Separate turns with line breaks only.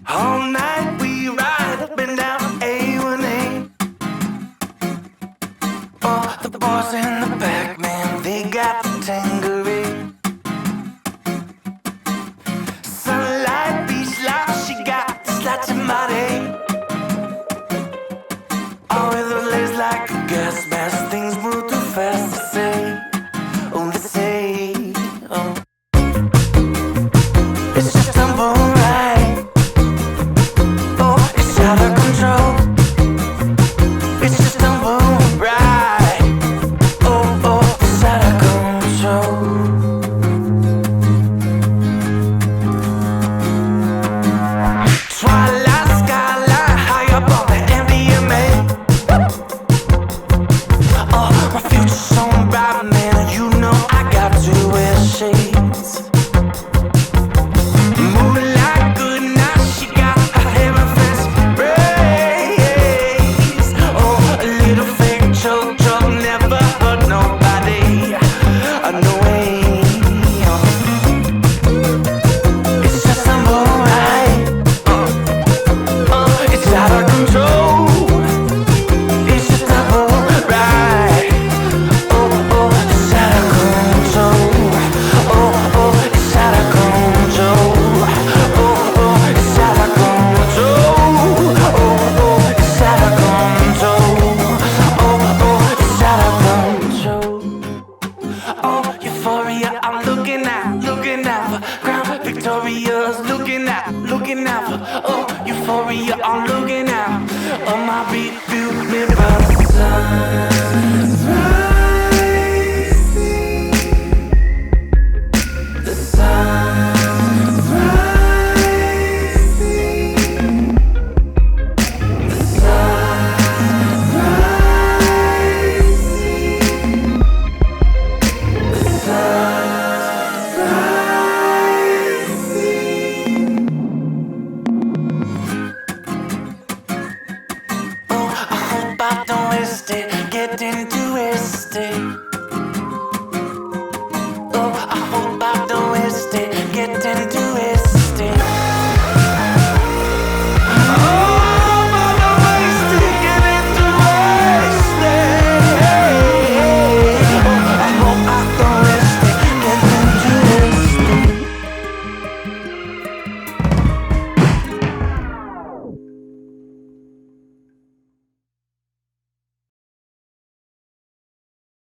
All night we ride up and down A1A. Oh, the boys in the back, man, they got the tangerine. Sunlight, beach life, she got the slutty body. All with those legs like a gas mask, things move too fast to say. Oh, they say, oh. It's just a moonlight. Oh, it's out of control. It's just a moonlight. Oh, oh, it's out of control. Twilight skyline, high up on the MDMA. Oh, my future's so bright, man. You know I got to wear shades. Moonlight, good night, she got her hair and face braids. Oh, a little fake choke, never hurt nobody. No way. It's just a moonlight. It's out of control. It's just a moonlight. Oh, oh, it's out of control. Oh, oh, it's out of control. Oh, oh, it's out of control. Oh, oh, it's out of control. Oh, oh, it's out of control. Oh, euphoria, I'm looking out for Crown Victoria's, looking out for. Oh, euphoria, I'm looking out. Oh, my beat, feel me by the sun's rising. The sun's rising. The sun's rising. The sun's rising. Oh, I hope I don't waste it, getting too wasted.